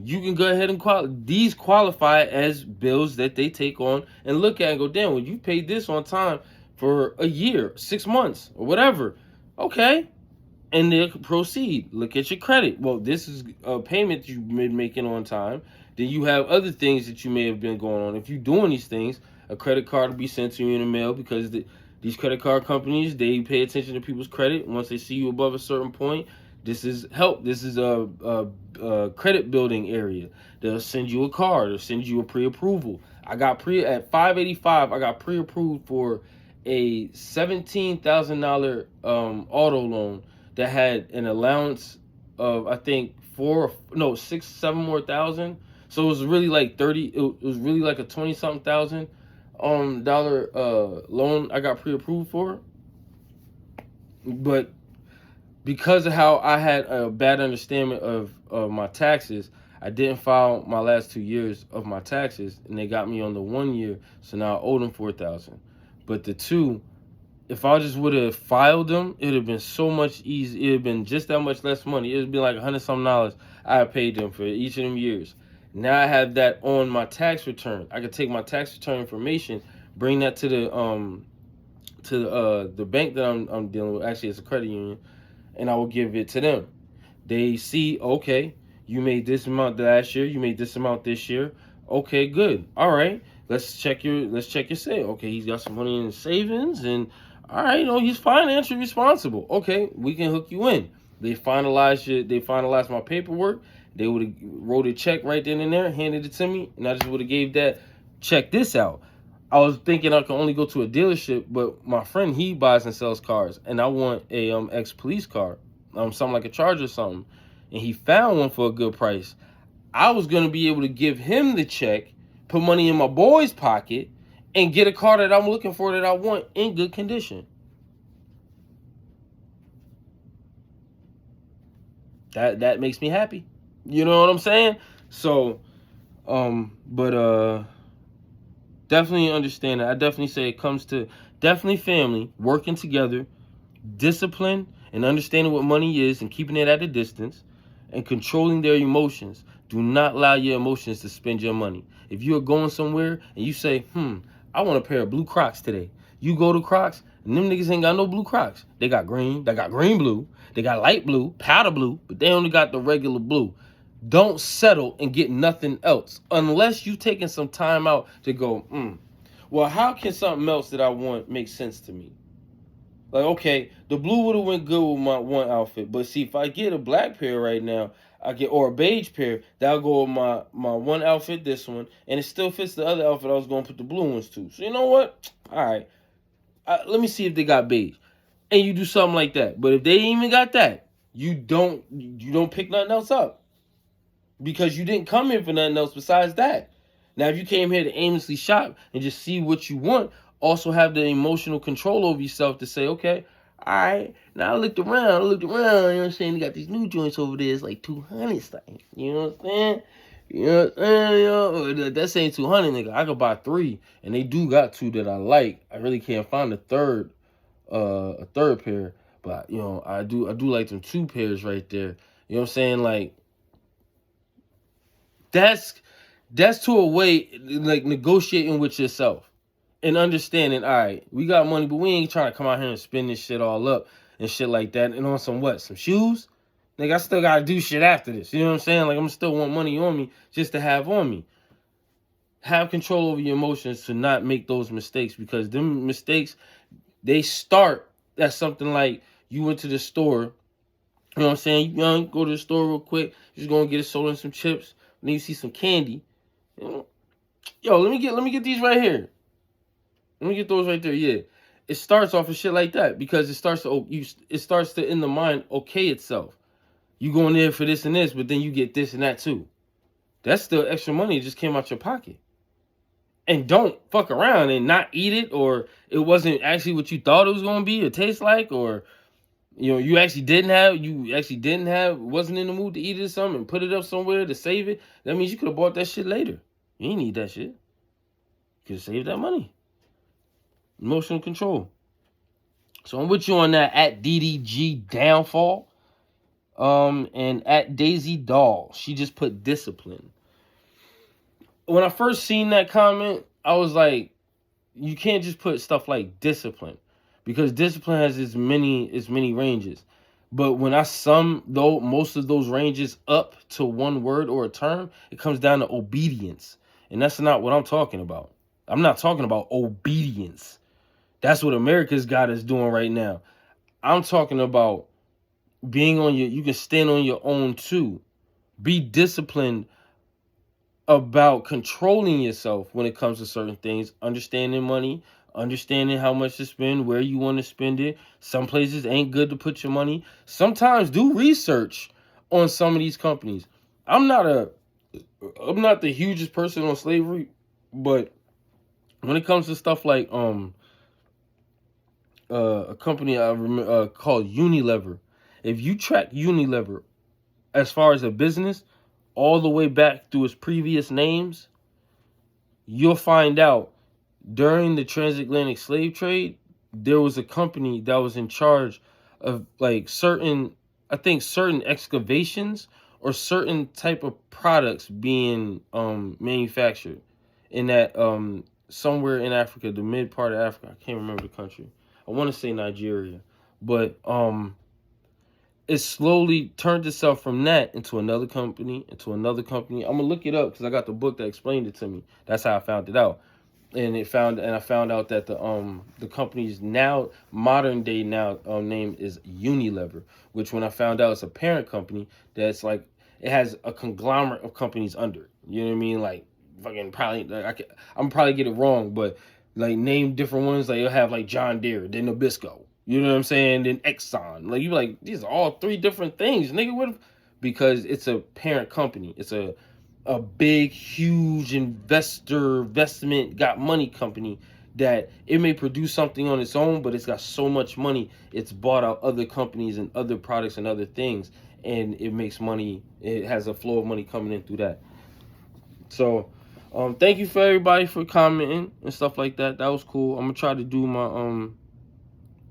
you can go ahead and these qualify as bills that they take on and look at and go, damn, well, you paid this on time for a year, 6 months, or whatever. Okay. And they'll proceed. Look at your credit. Well, this is a payment you've been making on time. Then you have other things that you may have been going on. If you're doing these things, a credit card will be sent to you in the mail because These credit card companies, they pay attention to people's credit. Once they see you above a certain point, this is help. This is a credit building area. They'll send you a card. They'll send you a pre-approval. I got at 585. I got pre-approved for a $17,000 auto loan that had an allowance of, I think, 6, 7 more thousand. So it was really like 30. It was really like a 20 something thousand dollar loan I got pre-approved for. But because of how I had a bad understanding of my taxes, I didn't file my last 2 years of my taxes, and they got me on the 1 year. So now I owe them $4,000. But the two, if I just would have filed them, it would have been so much easier. It would have been just that much less money. It would be like $100 something I paid them for each of them years. Now I have that on my tax return. I could take my tax return information, bring that to the bank that I'm dealing with. Actually, it's a credit union, and I will give it to them. They see, okay, you made this amount last year, you made this amount this year. Okay, good. All right, let's check your sale. Okay, he's got some money in his savings, and all right, he's financially responsible. Okay, we can hook you in. They finalized my paperwork. They would have wrote a check right then and there, handed it to me, and I just would have gave that. Check this out. I was thinking I could only go to a dealership, but my friend, he buys and sells cars, and I want a ex-police car, something like a Charger or something, and he found one for a good price. I was gonna be able to give him the check, put money in my boy's pocket, and get a car that I'm looking for that I want in good condition. That makes me happy. You know what I'm saying? So, definitely understand that. I definitely say it comes to definitely family working together, discipline, and understanding what money is and keeping it at a distance, and controlling their emotions. Do not allow your emotions to spend your money. If you are going somewhere and you say, I want a pair of blue Crocs today. You go to Crocs, and them niggas ain't got no blue Crocs. They got green blue, they got light blue, powder blue, but they only got the regular blue. Don't settle and get nothing else unless you taking some time out to go, well, how can something else that I want make sense to me? Like, okay, the blue would have went good with my one outfit, but see, if I get a black pair right now, or a beige pair, that'll go with my one outfit, this one, and it still fits the other outfit I was going to put the blue ones to. So you know what? All right, let me see if they got beige, and you do something like that. But if they ain't even got that, you don't pick nothing else up. Because you didn't come here for nothing else besides that. Now, if you came here to aimlessly shop and just see what you want, also have the emotional control over yourself to say, okay, all right, now I looked around, you know what I'm saying? They got these new joints over there, it's like 200 things, you know what I'm saying? You know what I'm saying? That's ain't 200, nigga. I could buy 3, and they do got 2 that I like. I really can't find a third pair, but, I do like them 2 pairs right there. You know what I'm saying? Like, that's to a way, like, negotiating with yourself and understanding, all right, we got money, but we ain't trying to come out here and spend this shit all up and shit like that. And on some shoes? Like, I still got to do shit after this. You know what I'm saying? Like, I'm still want money on me just to have on me. Have control over your emotions to not make those mistakes, because them mistakes, they start at something like you went to the store. You know what I'm saying? You go to the store real quick. You're just going to get a soda and some chips. And then you see some candy. Yo, let me get these right here. Let me get those right there. Yeah, it starts off with shit like that because it starts to in the mind okay itself. You going there for this and this, but then you get this and that too. That's still extra money that just came out your pocket. And don't fuck around and not eat it, or it wasn't actually what you thought it was gonna be or taste like, or you actually didn't have, wasn't in the mood to eat it or something and put it up somewhere to save it. That means you could have bought that shit later. You ain't need that shit. You could have saved that money. Emotional control. So I'm with you on that at DDG Downfall. And at Daisy Doll. She just put discipline. When I first seen that comment, I was like, you can't just put stuff like discipline. Because discipline has as many ranges. But when I sum most of those ranges up to one word or a term, it comes down to obedience. And that's not what I'm talking about. I'm not talking about obedience. That's what America's got us doing right now. I'm talking about being on you can stand on your own too. Be disciplined about controlling yourself when it comes to certain things, understanding money, understanding how much to spend, where you want to spend it. Some places ain't good to put your money. Sometimes do research on some of these companies. I'm not the hugest person on slavery, but when it comes to stuff like a company I remember called Unilever, if you track Unilever as far as a business all the way back through its previous names, you'll find out during the transatlantic slave trade, there was a company that was in charge of like certain excavations or certain type of products being manufactured in that somewhere in Africa, the mid part of Africa. I can't remember the country. I want to say Nigeria, but it slowly turned itself from that into another company, into another company. I'm gonna look it up because I got the book that explained it to me. That's how I found it out. And I found out that the company's now modern day name is Unilever, which when I found out it's a parent company that's like it has a conglomerate of companies under it. You know what I mean? Like fucking probably like, I'm probably get it wrong, but like name different ones. Like you'll have like John Deere, then Nabisco. You know what I'm saying? Then Exxon. Like you like these are all three different things, nigga. What? Because it's a parent company. It's a big, huge investment, got money company that it may produce something on its own, but it's got so much money, it's bought out other companies and other products and other things, and it makes money. It has a flow of money coming in through that. So, thank you for everybody for commenting and stuff like that. That was cool. I'm gonna try to do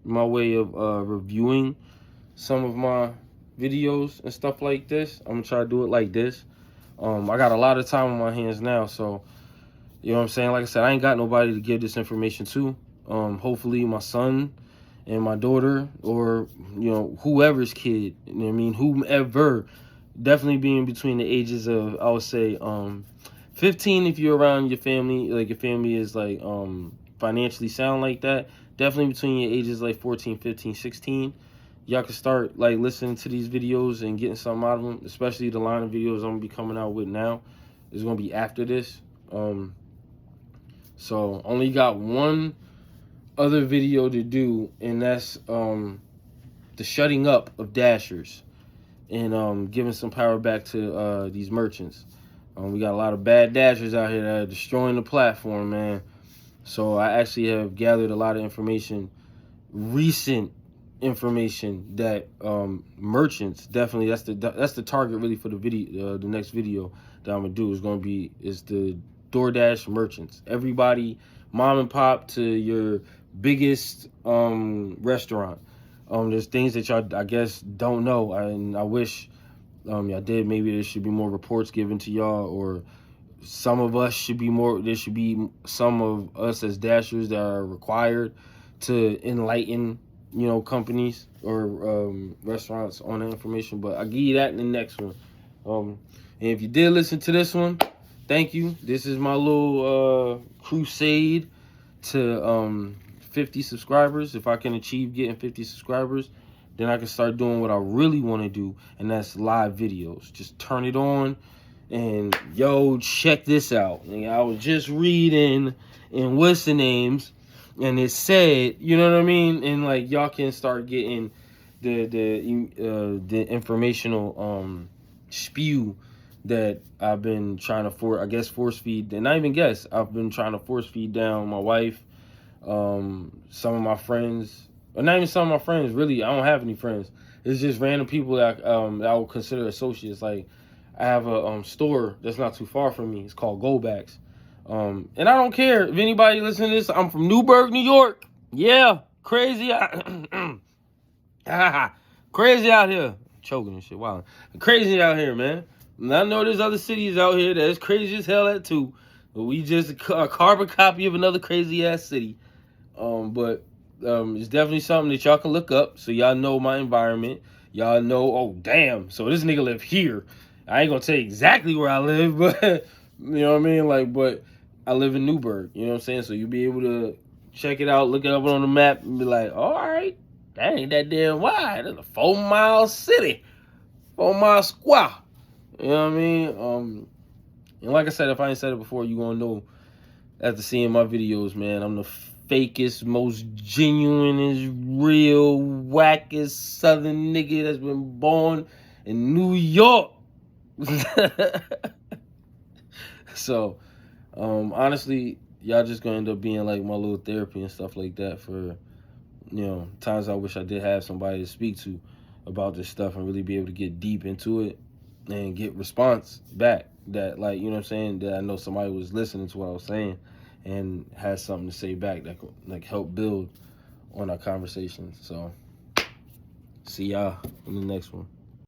my way of reviewing some of my videos and stuff like this. I'm gonna try to do it like this. I got a lot of time on my hands now, so you know what I'm saying? Like I said, I ain't got nobody to give this information to. Hopefully my son and my daughter, or you know, whoever's kid, you know what I mean, whomever, definitely being between the ages of, I would say 15 if you're around your family, like your family is like financially sound like that. Definitely between your ages like 14, 15, 16. Y'all can start like listening to these videos and getting something out of them, especially the line of videos I'm gonna be coming out with now is gonna be after this. So only got one other video to do, and that's the shutting up of dashers and giving some power back to these merchants. We got a lot of bad dashers out here that are destroying the platform, man. So I actually have gathered a lot of recent information that merchants definitely, that's the target really for the video. The next video that I'm gonna do is the DoorDash merchants. Everybody, mom and pop to your biggest restaurant. There's things that y'all I guess don't know, and I wish y'all did. Maybe there should be more reports given to y'all, or some of us should be more. There should be some of us as dashers that are required to enlighten, you know, companies or restaurants on that information. But I'll give you that in the next one. And if you did listen to this one, thank you. This is my little crusade to 50 subscribers. If I can achieve getting 50 subscribers, then I can start doing what I really want to do, and that's live videos. Just turn it on and yo, check this out. I was just reading in what's the names, and it said, you know what I mean, and like y'all can start getting the informational spew that I've been trying to force feed, and not even guess, I've been trying to force feed down my wife, some of my friends, or not even some of my friends, really. I don't have any friends. It's just random people that I would consider associates. Like I have a store that's not too far from me. It's called Goldbacks. And I don't care if anybody listening to this. I'm from Newburgh, New York. Yeah, crazy. Crazy out here. Choking and shit. Wow. Crazy out here, man. And I know there's other cities out here that's crazy as hell at too. But we just a carbon copy of another crazy ass city. But it's definitely something that y'all can look up, so y'all know my environment. Y'all know, oh damn, so this nigga live here. I ain't gonna tell you exactly where I live, but you know what I mean? Like, but I live in Newburgh, you know what I'm saying? So you'll be able to check it out, look it up on the map, and be like, all right, that ain't that damn wide. It's a 4-mile city, 4-mile square. You know what I mean? And like I said, if I ain't said it before, you gonna know after seeing my videos, man. I'm the fakest, most genuine, real, wackest Southern nigga that's been born in New York. So, honestly, y'all just gonna end up being like my little therapy and stuff like that for, times I wish I did have somebody to speak to about this stuff and really be able to get deep into it and get response back that, like, you know what I'm saying, that I know somebody was listening to what I was saying and has something to say back that could, like, help build on our conversations. So, see y'all in the next one.